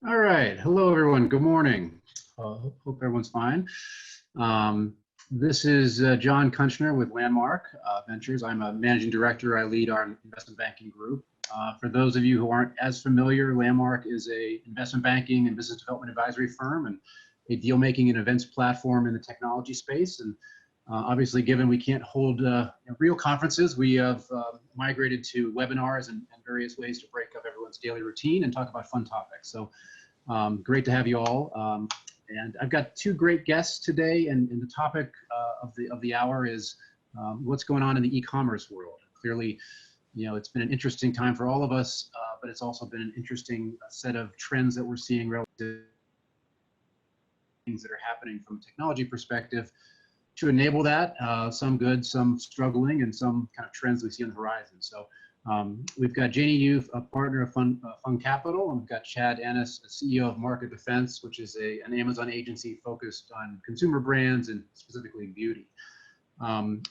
All right. Hello, everyone. Good morning. Hope everyone's fine. This is John Kunschner with Landmark Ventures. I'm a managing director. I lead our investment banking group. For those of you who aren't as familiar, Landmark is a investment banking and business development advisory firm and a deal-making and events platform in the technology space. And obviously, given we can't hold real conferences, we have migrated to webinars and various ways to break up everyone's daily routine and talk about fun topics. So great to have you all. And I've got two great guests today, and the topic of the hour is what's going on in the e-commerce world. Clearly, it's been an interesting time for all of us, but it's also been an interesting set of trends that we're seeing relative to things that are happening from a technology perspective to enable that. Some good, some struggling, and some kind of trends we see on the horizon. So we've got Janie Yu, a partner of Fung Capital, and we've got Chad Ennis, CEO of Market Defense, which is an Amazon agency focused on consumer brands and specifically beauty.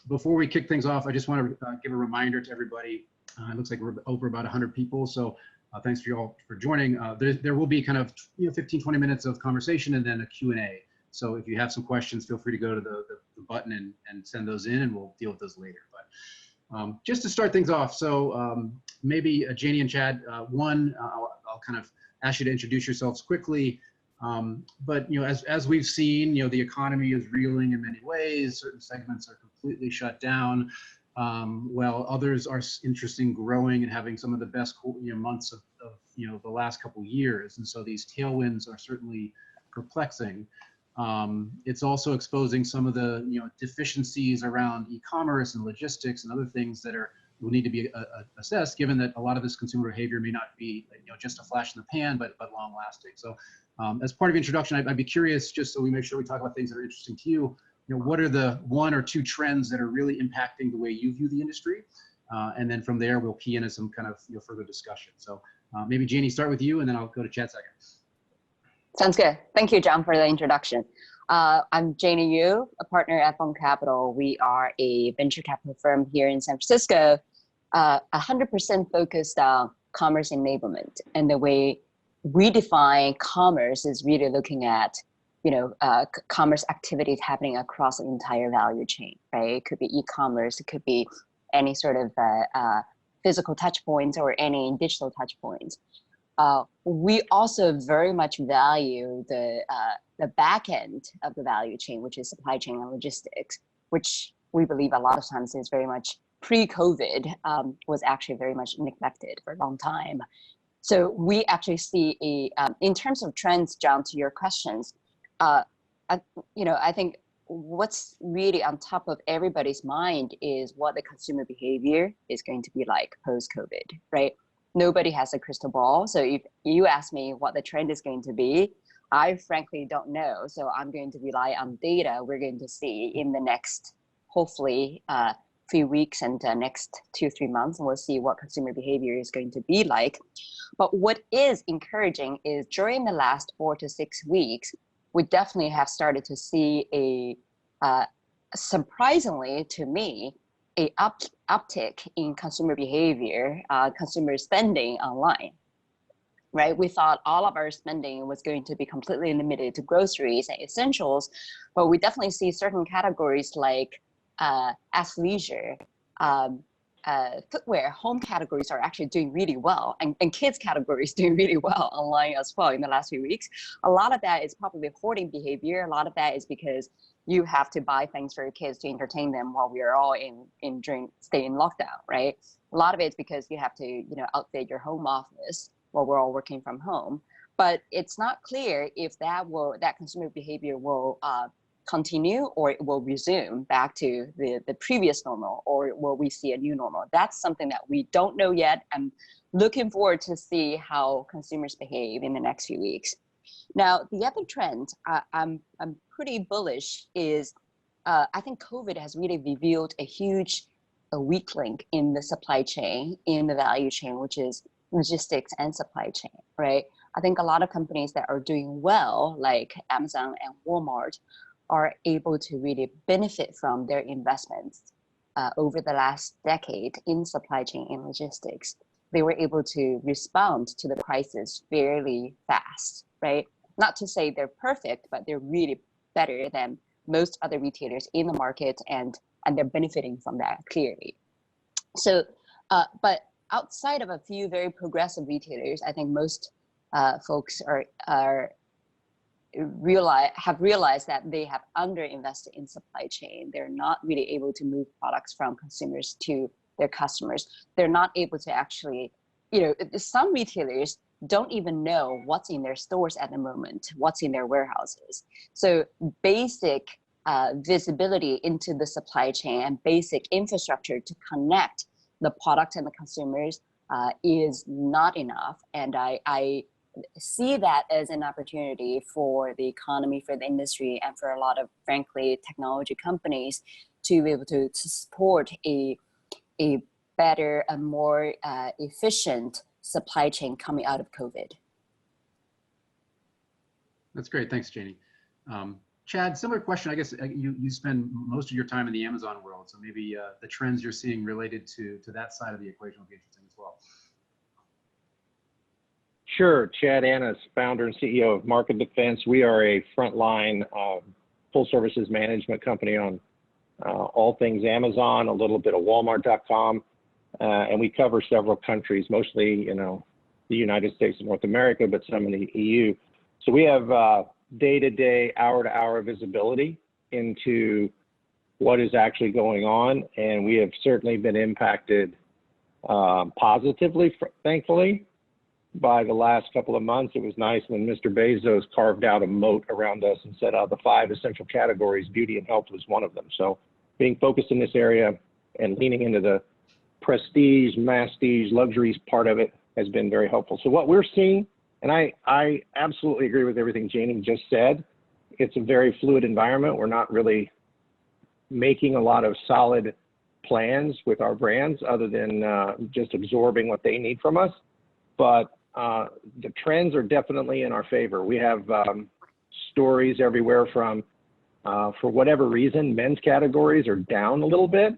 Before we kick things off, I just want to give a reminder to everybody. It looks like we're over about 100 people, so thanks for you all for joining. There will be kind of 15, 20 minutes of conversation and then a Q&A. So if you have some questions, feel free to go to the button and send those in, and we'll deal with those later. But just to start things off, so maybe Janie and Chad, I'll kind of ask you to introduce yourselves quickly. But as we've seen, the economy is reeling in many ways. Certain segments are completely shut down, while others are interesting, growing, and having some of the best months of the last couple of years. And so these tailwinds are certainly perplexing. It's also exposing some of the deficiencies around e-commerce and logistics and other things that will need to be assessed, given that a lot of this consumer behavior may not be just a flash in the pan, but long lasting. So as part of the introduction, I'd be curious, just so we make sure we talk about things that are interesting to you, what are the one or two trends that are really impacting the way you view the industry? And then from there, we'll key into some kind of further discussion. So maybe Janie, start with you, and then I'll go to Chad second. Sounds good. Thank you, John, for the introduction. I'm Janie Yu, a partner at Fung Capital. We are a venture capital firm here in San Francisco, 100% focused on commerce enablement. And the way we define commerce is really looking at, commerce activities happening across the entire value chain, right? It could be e-commerce, it could be any sort of physical touch points or any digital touch points. We also very much value the back end of the value chain, which is supply chain and logistics, which we believe a lot of times is very much pre-COVID, was actually very much neglected for a long time. So we actually see in terms of trends, John, to your questions, I think what's really on top of everybody's mind is what the consumer behavior is going to be like post-COVID, right? Nobody has a crystal ball. So if you ask me what the trend is going to be, I frankly don't know. So I'm going to rely on data we're going to see in the next, hopefully, few weeks and next 2-3 months, and we'll see what consumer behavior is going to be like. But what is encouraging is during the last 4 to 6 weeks, we definitely have started to see surprisingly to me, a uptick in consumer behavior, consumer spending online, right? We thought all of our spending was going to be completely limited to groceries and essentials, but we definitely see certain categories like athleisure, footwear, home categories are actually doing really well, and kids categories doing really well online as well in the last few weeks. A lot of that is probably hoarding behavior. A lot of that is because you have to buy things for your kids to entertain them while we are all stay in lockdown, right? A lot of it is because you have to, outfit your home office while we're all working from home. But it's not clear if that consumer behavior will continue or it will resume back to the previous normal, or will we see a new normal? That's something that we don't know yet. I'm looking forward to see how consumers behave in the next few weeks. Now, the other trend I'm pretty bullish is I think COVID has really revealed a weak link in the supply chain, in the value chain, which is logistics and supply chain, right? I think a lot of companies that are doing well, like Amazon and Walmart, are able to really benefit from their investments over the last decade in supply chain and logistics. they were able to respond to the crisis fairly fast, right? Not to say they're perfect, but they're really better than most other retailers in the market, and they're benefiting from that clearly. So, but outside of a few very progressive retailers, I think most folks have realized that they have underinvested in supply chain. They're not really able to move products from consumers to their customers. They're not able to actually, some retailers don't even know what's in their stores at the moment, what's in their warehouses. So basic visibility into the supply chain and basic infrastructure to connect the product and the consumers is not enough. And I see that as an opportunity for the economy, for the industry, and for a lot of, frankly, technology companies to be able to support a better and more efficient supply chain coming out of COVID. That's great. Thanks, Janie. Chad, similar question. I guess you spend most of your time in the Amazon world, so maybe the trends you're seeing related to that side of the equation will be interesting as well. Sure. Chad Annis, founder and CEO of Market Defense. We are a frontline full services management company on all things Amazon, a little bit of Walmart.com, and we cover several countries, mostly, the United States and North America, but some in the EU. So we have day-to-day, hour-to-hour visibility into what is actually going on, and we have certainly been impacted positively, thankfully, by the last couple of months. It was nice when Mr. Bezos carved out a moat around us and said the 5 essential categories, beauty and health was one of them. So being focused in this area and leaning into the prestige, masstige, luxuries part of it has been very helpful. So what we're seeing, and I absolutely agree with everything Janie just said, it's a very fluid environment. We're not really making a lot of solid plans with our brands other than just absorbing what they need from us. But the trends are definitely in our favor. We have stories everywhere from, for whatever reason, men's categories are down a little bit.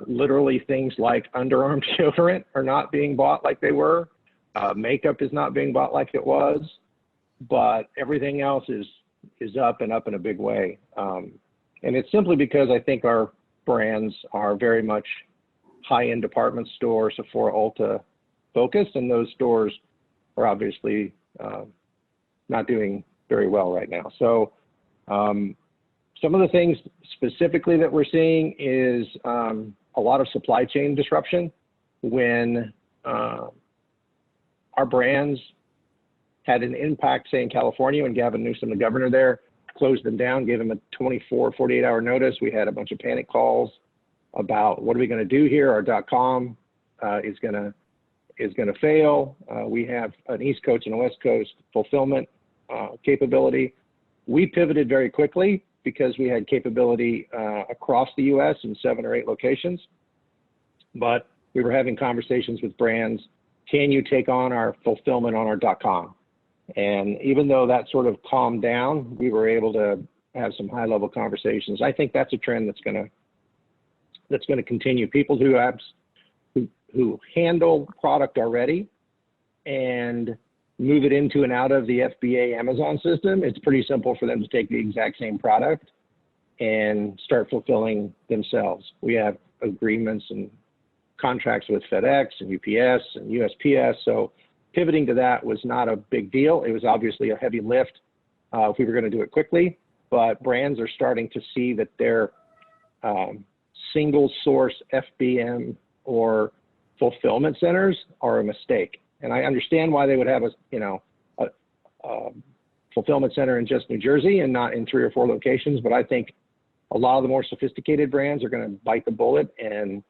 Literally things like underarm deodorant are not being bought like they were. Makeup is not being bought like it was, but everything else is up and up in a big way. And it's simply because I think our brands are very much high-end department store, Sephora, Ulta focused, and those stores are obviously not doing very well right now. So some of the things specifically that we're seeing is a lot of supply chain disruption when our brands had an impact, say in California, when Gavin Newsom, the governor there, closed them down, gave them a 24, 48-hour notice. We had a bunch of panic calls about what are we going to do here? Our .com is going to fail. We have an East Coast and a West Coast fulfillment capability. We pivoted very quickly because we had capability across the U.S. in 7 or 8 locations. But we were having conversations with brands. Can you take on our fulfillment on our .com? And even though that sort of calmed down, we were able to have some high-level conversations. I think that's a trend that's going to continue. People who handle product already and move it into and out of the FBA Amazon system, it's pretty simple for them to take the exact same product and start fulfilling themselves. We have agreements and contracts with FedEx and UPS and USPS. So pivoting to that was not a big deal. It was obviously a heavy lift if we were going to do it quickly, but brands are starting to see that their single source FBM or fulfillment centers are a mistake. And I understand why they would have a fulfillment center in just New Jersey and not in 3 or 4 locations. But I think a lot of the more sophisticated brands are going to bite the bullet and,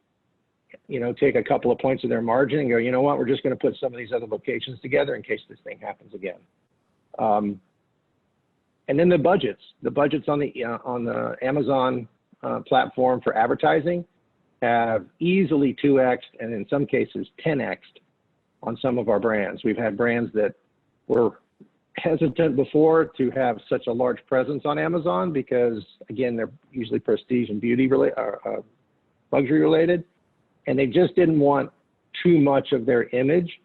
take a couple of points of their margin and go, you know what, we're just going to put some of these other locations together in case this thing happens again. And then the budgets on the Amazon platform for advertising have easily 2x'd and in some cases 10x'd on some of our brands. We've had brands that were hesitant before to have such a large presence on Amazon because, again, they're usually prestige and beauty related, luxury related. and they just didn't want too much of their image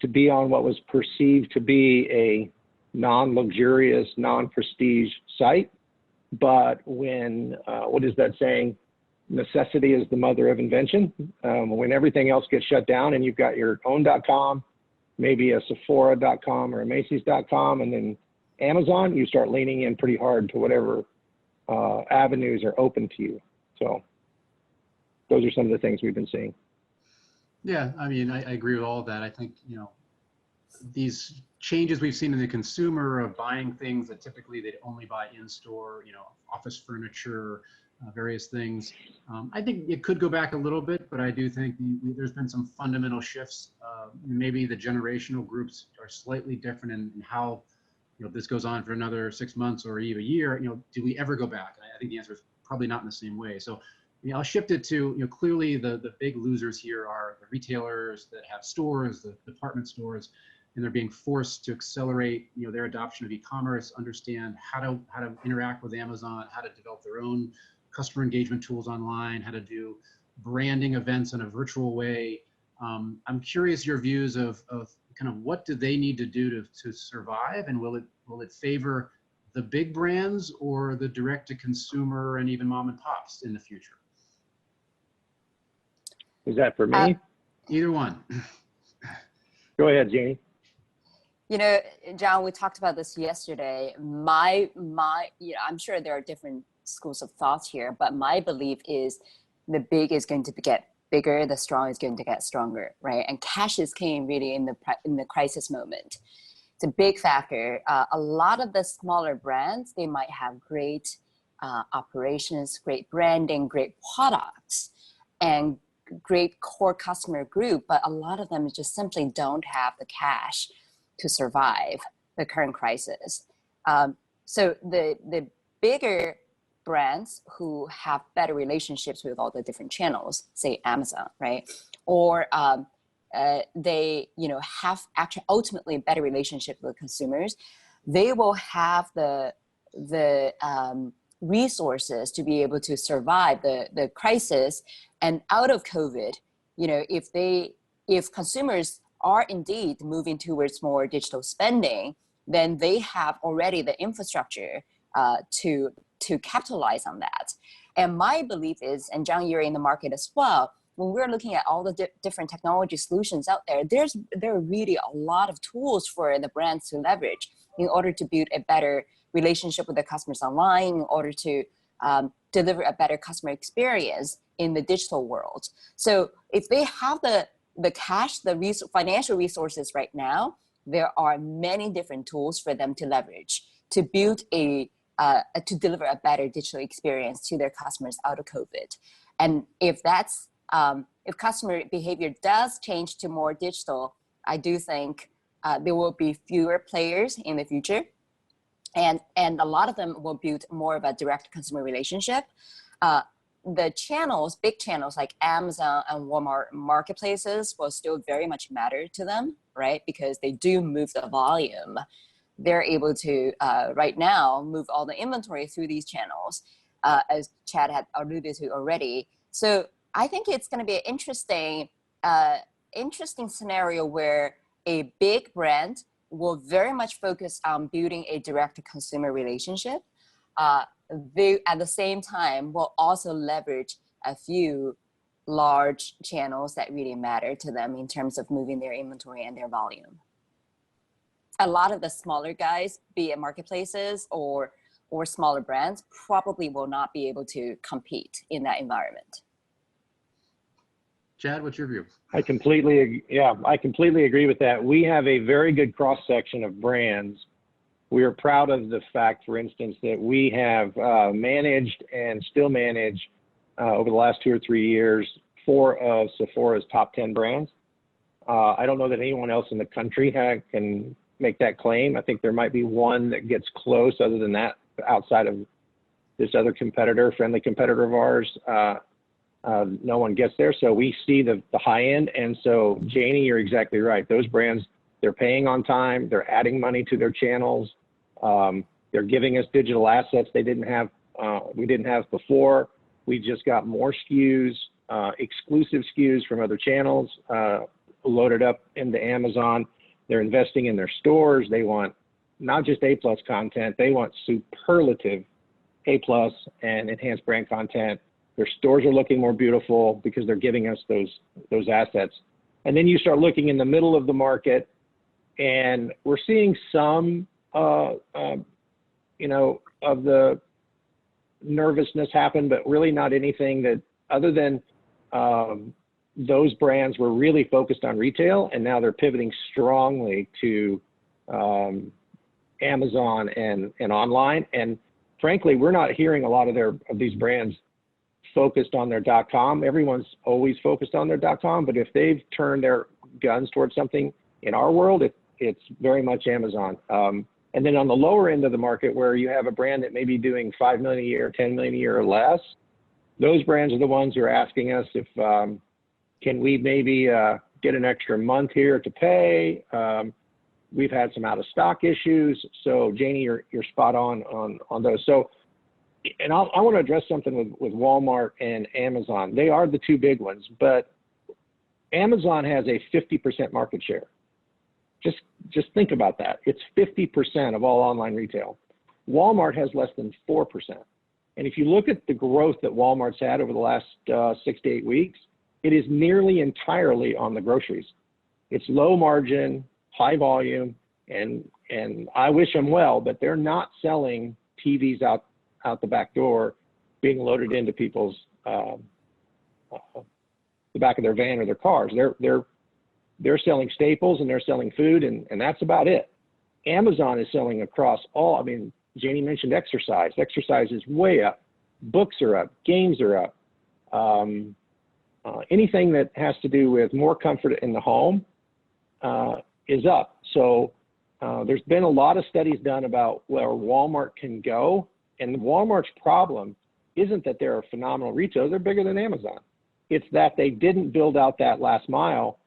to be on what was perceived to be a non-luxurious, non-prestige site. But when, what is that saying? Necessity is the mother of invention. When everything else gets shut down and you've got your own .com, maybe a Sephora.com or a Macy's.com, and then Amazon, you start leaning in pretty hard to whatever avenues are open to you. So those are some of the things we've been seeing. Yeah, I mean, I agree with all of that. I think, these changes we've seen in the consumer of buying things that typically they'd only buy in store, office furniture, various things. I think it could go back a little bit, but I do think there's been some fundamental shifts. Maybe the generational groups are slightly different in how, this goes on for another 6 months or even a year. Do we ever go back? I think the answer is probably not in the same way. So, I'll shift it to, clearly the big losers here are the retailers that have stores, the department stores, and they're being forced to accelerate, their adoption of e-commerce, understand how to interact with Amazon, how to develop their own customer engagement tools online, how to do branding events in a virtual way. I'm curious your views of kind of what do they need to do to survive, and will it favor the big brands or the direct to consumer and even mom and pops in the future? Is that for me? Either one. Go ahead, Janie. John, we talked about this yesterday. I'm sure there are different schools of thoughts here, but my belief is the big is going to get bigger, the strong is going to get stronger, right? And cash is king really in the crisis moment. It's a big factor. A lot of the smaller brands, they might have great operations, great branding, great products, and great core customer group, but a lot of them just simply don't have the cash to survive the current crisis. So the bigger brands who have better relationships with all the different channels, say Amazon, right? Or they have actually ultimately a better relationship with consumers, they will have the resources to be able to survive the crisis. And out of COVID, if consumers are indeed moving towards more digital spending, then they have already the infrastructure to capitalize on that. And my belief is, and John, you're in the market as well, when we're looking at all the different technology solutions out there, there are really a lot of tools for the brands to leverage in order to build a better relationship with their customers online, in order to deliver a better customer experience in the digital world. So if they have the cash, financial resources right now, there are many different tools for them to leverage to build to deliver a better digital experience to their customers out of COVID. And if if customer behavior does change to more digital, I do think there will be fewer players in the future. And a lot of them will build more of a direct consumer relationship. The channels, big channels like Amazon and Walmart marketplaces will still very much matter to them, right? Because they do move the volume. They're able to, right now, move all the inventory through these channels, as Chad had alluded to already. So I think it's going to be an interesting scenario where a big brand will very much focus on building a direct-to-consumer relationship. They, at the same time, will also leverage a few large channels that really matter to them in terms of moving their inventory and their volume. A lot of the smaller guys, be it marketplaces or smaller brands, probably will not be able to compete in that environment. Chad, what's your view? I completely agree with that. We have a very good cross-section of brands. We are proud of the fact, for instance, that we have managed and still manage over the last 2 or 3 years 4 of Sephora's top 10 brands. I don't know that anyone else in the country can make that claim. I think there might be one that gets close. Other than that, outside of this other competitor, friendly competitor of ours, no one gets there. So we see the high end. And so, Janie, you're exactly right. Those brands, they're paying on time. They're adding money to their channels. They're giving us digital assets we didn't have before. We just got more SKUs. exclusive SKUs from other channels loaded up into Amazon. They're investing in their stores. They want not just A+ content, they want superlative A+ and enhanced brand content. Their stores are looking more beautiful because they're giving us those assets. And then you start looking in the middle of the market, and we're seeing some, you know, of the nervousness happen, but really not anything that, other than those brands were really focused on retail, and now they're pivoting strongly to Amazon and online. And frankly, we're not hearing a lot of these brands focused on their .com. Everyone's always focused on their .com, but if they've turned their guns towards something in our world, it's very much Amazon. And then on the lower end of the market, where you have a brand that may be doing $5 million a year, $10 million a year or less, those brands are the ones who are asking us if can we maybe get an extra month here to pay. We've had some out of stock issues. So Janie, you're spot on those. So, and I want to address something with Walmart and Amazon. They are the two big ones, but Amazon has a 50% market share. Just think about that. It's 50% of all online retail. Walmart has less than 4%. And if you look at the growth that Walmart's had over the last 6 to 8 weeks, it is nearly entirely on the groceries. It's low margin, high volume, and I wish them well, but they're not selling TVs out the back door, being loaded into people's the back of their van or their cars. They're selling staples and they're selling food, and that's about it. Amazon is selling across all. I mean, Janie mentioned exercise. Exercise is way up. Books are up. Games are up. Anything that has to do with more comfort in the home is up. So there's been a lot of studies done about where Walmart can go. And Walmart's problem isn't that they're a phenomenal retailer. They're bigger than Amazon. It's that they didn't build out that last mile,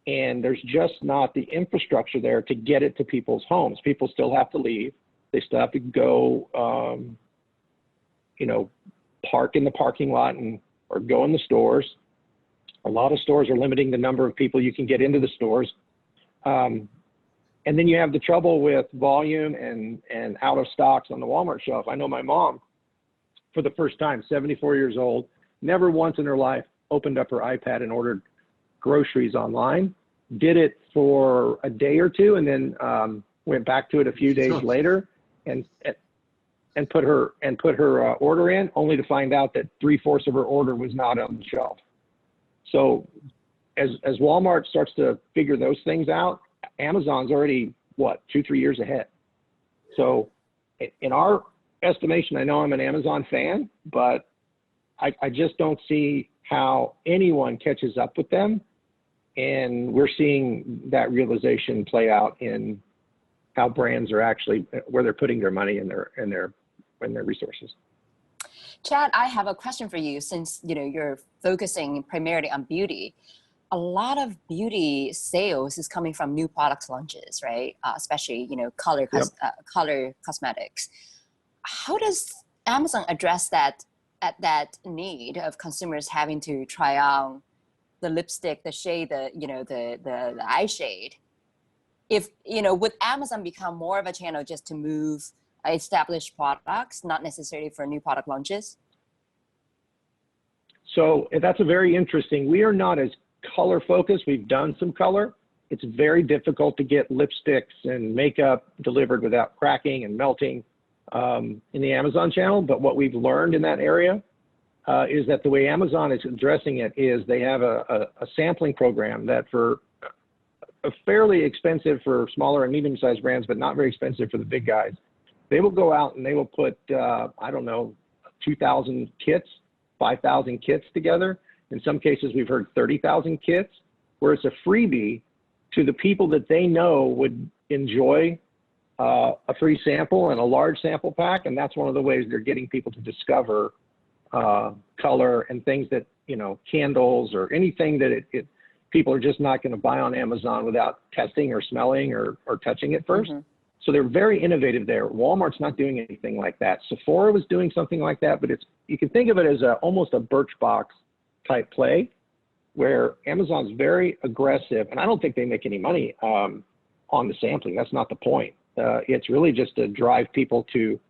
and there's just not the infrastructure there to get it to people's homes. People still have to leave. They still have to go, you know, park in the parking lot or go in the stores. A lot of stores are limiting the number of people you can get into the stores. And then you have the trouble with volume and out of stocks on the Walmart shelf. I know my mom, for the first time, 74 years old, never once in her life opened up her iPad and ordered groceries online, did it for a day or two, and then went back to it a few days later and put her order in, only to find out that 3/4 of her order was not on the shelf. So as Walmart starts to figure those things out, Amazon's already, what, 2-3 years ahead. So in our estimation, I know I'm an Amazon fan, but I just don't see how anyone catches up with them. And we're seeing that realization play out in how brands are actually, where they're putting their money and their resources. Chad, I have a question for you. Since you're focusing primarily on beauty, a lot of beauty sales is coming from new products launches, right? Especially color cosmetics. How does Amazon address that need of consumers having to try on the lipstick, the shade, the eye shade? If would Amazon become more of a channel just to move established products, not necessarily for new product launches? So that's a very interesting. We are not as color focused. We've done some color. It's very difficult to get lipsticks and makeup delivered without cracking and melting in the Amazon channel. But what we've learned in that area is that the way Amazon is addressing it is they have a sampling program that for a fairly expensive for smaller and medium-sized brands, but not very expensive for the big guys. They will go out and they will put, 2,000 kits, 5,000 kits together. In some cases, we've heard 30,000 kits, where it's a freebie to the people that they know would enjoy a free sample and a large sample pack. And that's one of the ways they're getting people to discover color and things that, candles or anything that people are just not going to buy on Amazon without testing or smelling or touching it first. Mm-hmm. So they're very innovative there. Walmart's not doing anything like that. Sephora was doing something like that, but you can think of it as almost a Birchbox type play, where Amazon's very aggressive, and I don't think they make any money on the sampling. That's not the point. It's really just to drive people to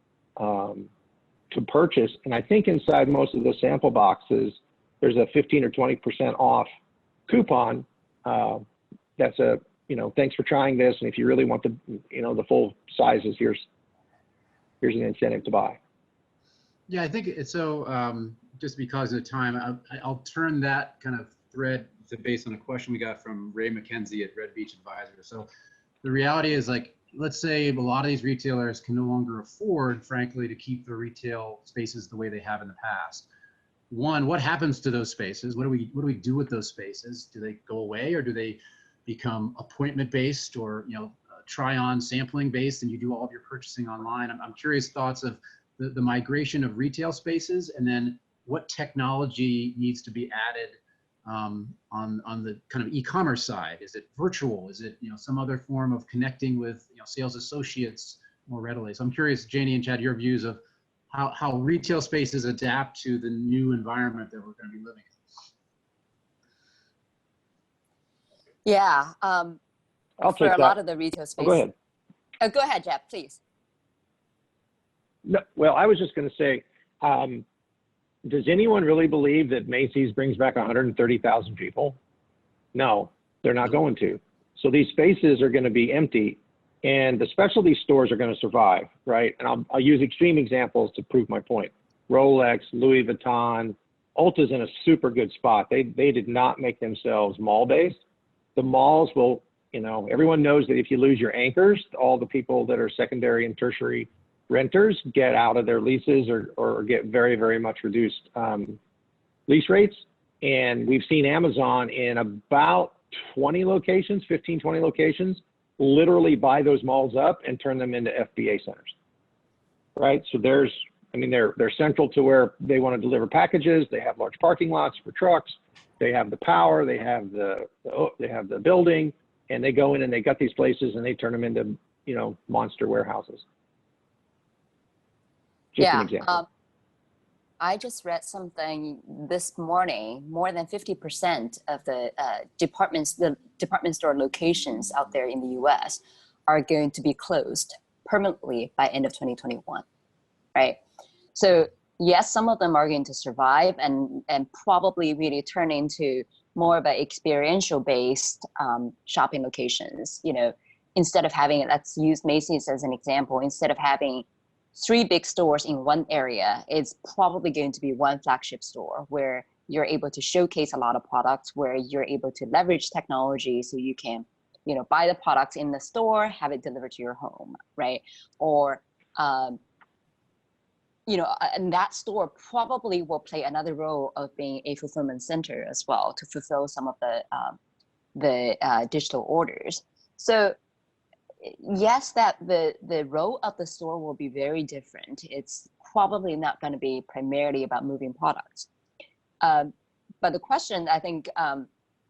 purchase. And I think inside most of the sample boxes, there's a 15 or 20% off coupon. That's a, thanks for trying this. And if you really want the, the full sizes, here's an incentive to buy. Yeah, I think it's so, just because of time, I'll turn that kind of thread to based on a question we got from Ray McKenzie at Red Beach Advisors. So the reality is, like, let's say a lot of these retailers can no longer afford, frankly, to keep their retail spaces the way they have in the past. One, what happens to those spaces? What do we do with those spaces? Do they go away, or do they become appointment based, or try on sampling based, and you do all of your purchasing online? I'm curious thoughts of the migration of retail spaces, and then what technology needs to be added on the kind of e-commerce side. Is it virtual? Is it some other form of connecting with sales associates more readily? So I'm curious, Janie and Chad, your views of how retail spaces adapt to the new environment that we're going to be living in. Yeah, I'll for take a lot of the retail space. Go ahead. Go ahead, Jeff, please. No, well, I was just going to say, does anyone really believe that Macy's brings back 130,000 people? No, they're not going to. So these spaces are going to be empty, and the specialty stores are going to survive, right? And I'll use extreme examples to prove my point. Rolex, Louis Vuitton, Ulta's in a super good spot. They did not make themselves mall-based. The malls will, everyone knows that if you lose your anchors, all the people that are secondary and tertiary renters get out of their leases or get very, very much reduced lease rates. And we've seen Amazon in about 20 locations, 15, 20 locations, literally buy those malls up and turn them into FBA centers, right? So they're central to where they want to deliver packages. They have large parking lots for trucks. They have the power, they have the building, and they go in and they gut these places and they turn them into, monster warehouses. Just an example. I just read something this morning. More than 50% of the department store locations out there in the U.S. are going to be closed permanently by end of 2021, right? So yes, some of them are going to survive and probably really turn into more of an experiential based shopping locations. Instead of having, let's use Macy's as an example, instead of having 3 big stores in one area, it's probably going to be one flagship store where you're able to showcase a lot of products, where you're able to leverage technology so you can, buy the products in the store, have it delivered to your home, right? Or, and that store probably will play another role of being a fulfillment center as well to fulfill some of the digital orders. So yes, that the role of the store will be very different. It's probably not going to be primarily about moving products. But the question, I think,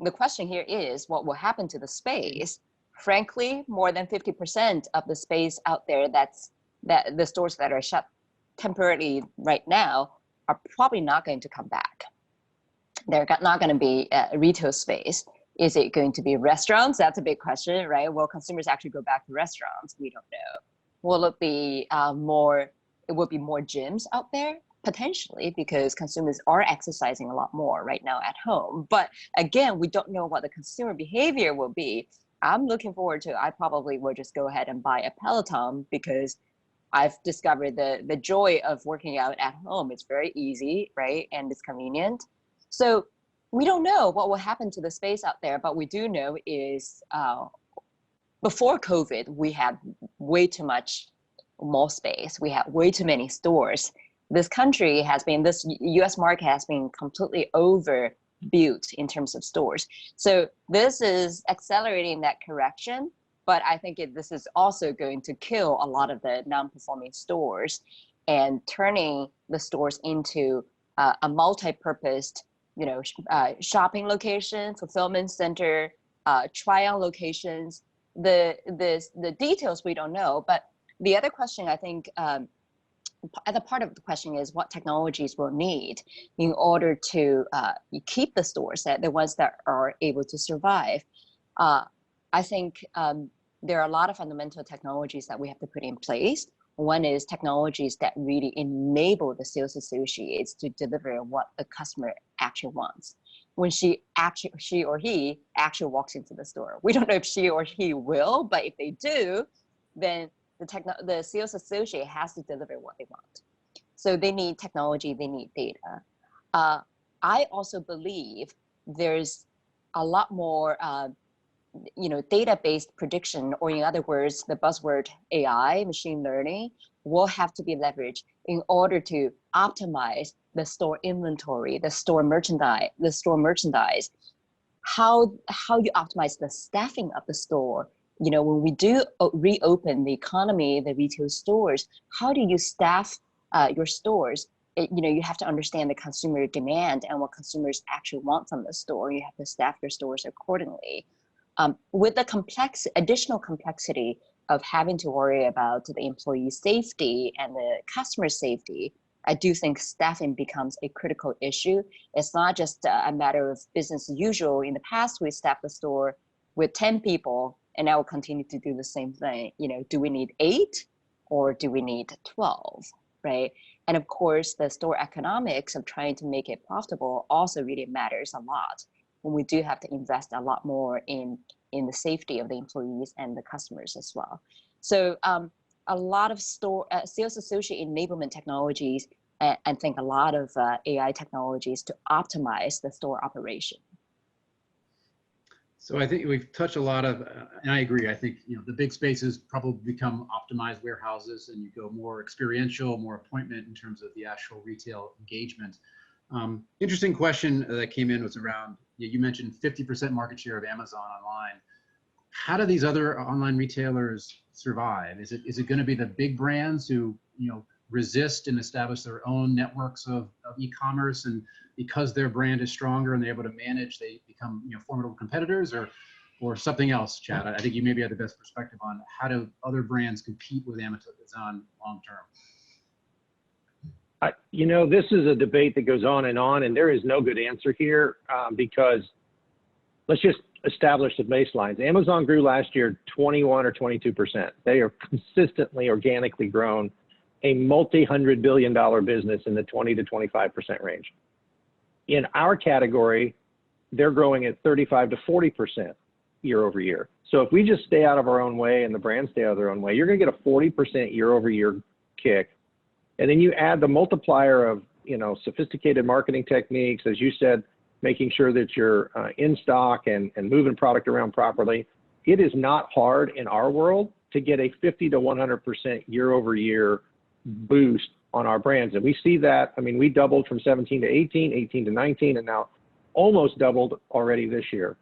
the question here is what will happen to the space? Frankly, more than 50% of the space out there that the stores that are shut temporarily right now are probably not going to come back. They're not going to be retail space. Is it going to be restaurants? That's a big question, right? Will consumers actually go back to restaurants? We don't know. Will it be more gyms out there? Potentially, because consumers are exercising a lot more right now at home. But again, we don't know what the consumer behavior will be. I'm looking forward to, I probably will just go ahead and buy a Peloton because I've discovered the joy of working out at home. It's very easy, right? And it's convenient. So we don't know what will happen to the space out there, but we do know is before COVID, we had way too much mall space. We had way too many stores. This US market has been completely overbuilt in terms of stores. So this is accelerating that correction, but I think this is also going to kill a lot of the non-performing stores and turning the stores into a multi-purposed shopping location, fulfillment center, try-on locations. The details we don't know, but the other question I think the part of the question is what technologies we'll need in order to keep the stores, the ones that are able to survive. I think there are a lot of fundamental technologies that we have to put in place. One is technologies that really enable the sales associates to deliver what the customer actually wants. When she or he actually walks into the store. We don't know if she or he will, but if they do, then the sales associate has to deliver what they want. So they need technology, they need data. I also believe there's a lot more data-based prediction, or in other words, the buzzword AI, machine learning, will have to be leveraged in order to optimize the store inventory, the store merchandise, how you optimize the staffing of the store. When we do reopen the economy, the retail stores, how do you staff your stores? You have to understand the consumer demand and what consumers actually want from the store. You have to staff your stores accordingly. With the additional complexity of having to worry about the employee safety and the customer safety, I do think staffing becomes a critical issue. It's not just a matter of business as usual. In the past, we staffed the store with 10 people, and now we'll continue to do the same thing. Do we need 8 or do we need 12, right? And of course, the store economics of trying to make it profitable also really matters a lot when we do have to invest a lot more in the safety of the employees and the customers as well. So a lot of sales associate enablement technologies, and think a lot of AI technologies to optimize the store operation. So I think we've touched a lot of, and I agree, I think the big spaces probably become optimized warehouses, and you go more experiential, more appointment in terms of the actual retail engagement. Interesting question that came in was around, you mentioned 50% market share of Amazon online. How do these other online retailers survive? Is it going to be the big brands who resist and establish their own networks of e-commerce, and because their brand is stronger and they're able to manage, they become formidable competitors, or something else? Chad, I think you maybe have the best perspective on how do other brands compete with Amazon long term. This is a debate that goes on, and there is no good answer here, because let's just establish the baselines. Amazon grew last year 21 or 22%. They are consistently organically grown a multi-$100 billion business in the 20 to 25% range. In our category, they're growing at 35 to 40% year over year. So if we just stay out of our own way and the brands stay out of their own way, you're going to get a 40% year over year kick. And then you add the multiplier of, sophisticated marketing techniques, as you said, making sure that you're in stock and moving product around properly. It is not hard in our world to get a 50 to 100% year over year boost on our brands. And we see that, we doubled from 17 to 18, 18 to 19, and now almost doubled already this year.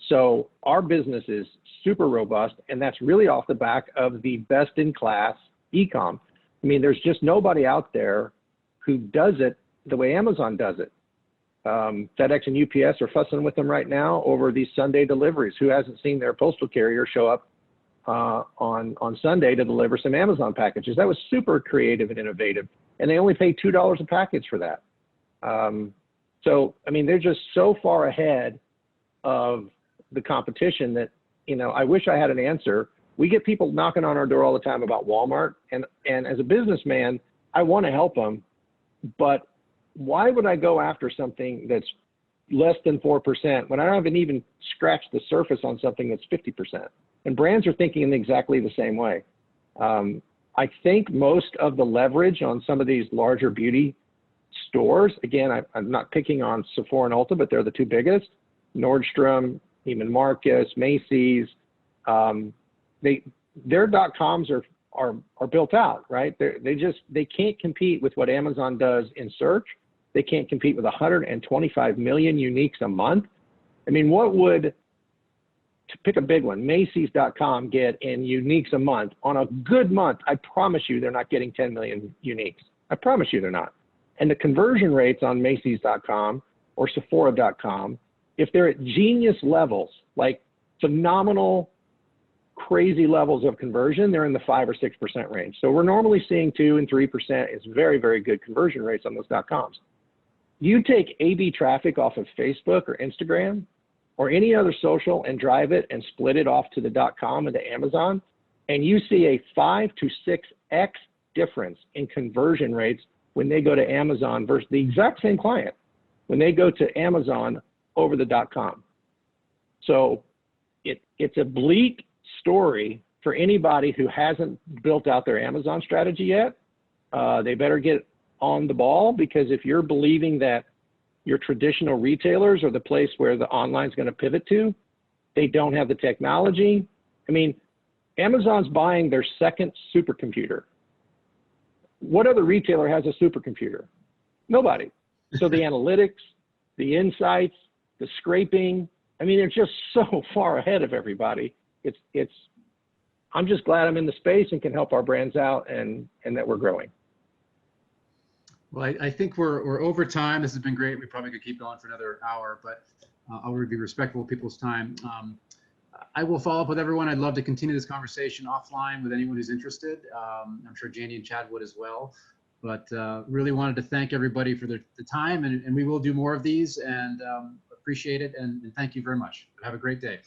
So our business is super robust, and that's really off the back of the best in class e-com. There's just nobody out there who does it the way Amazon does it. FedEx and UPS are fussing with them right now over these Sunday deliveries. Who hasn't seen their postal carrier show up on Sunday to deliver some Amazon packages? That was super creative and innovative, and they only pay $2 a package for that. So they're just so far ahead of the competition that I wish I had an answer. We get people knocking on our door all the time about Walmart, and as a businessman, I want to help them, but why would I go after something that's less than 4% when I haven't even scratched the surface on something that's 50%? And brands are thinking in exactly the same way. I think most of the leverage on some of these larger beauty stores, again, I'm not picking on Sephora and Ulta, but they're the two biggest, Nordstrom, Neiman Marcus, Macy's, their .coms are built out, right? They can't compete with what Amazon does in search. They can't compete with 125 million uniques a month. What would, to pick a big one, Macy's.com get in uniques a month? On a good month, I promise you they're not getting 10 million uniques. I promise you they're not. And the conversion rates on Macy's.com or Sephora.com, if they're at genius levels, like phenomenal crazy levels of conversion. They're in the 5 or 6% range. So we're normally seeing 2 and 3%. It's very, very good conversion rates on those .coms. You take A/B traffic off of Facebook or Instagram or any other social and drive it and split it off to the .com and to Amazon, and you see a 5 to 6x difference in conversion rates when they go to Amazon versus the exact same client when they go to Amazon over the .com. So it's a bleak story for anybody who hasn't built out their Amazon strategy yet. They better get on the ball, because if you're believing that your traditional retailers are the place where the online is going to pivot to, they don't have the technology. I mean, Amazon's buying their second supercomputer. What other retailer has a supercomputer? Nobody. So the analytics, the insights, the scraping, I mean, they're just so far ahead of everybody. I'm just glad I'm in the space and can help our brands out, and that we're growing. Well, I think we're over time. This has been great. We probably could keep going for another hour, but I'll be respectful of people's time. I will follow up with everyone. I'd love to continue this conversation offline with anyone who's interested. I'm sure Janie and Chad would as well. But really wanted to thank everybody for the time, and we will do more of these, and appreciate it, and thank you very much. Have a great day.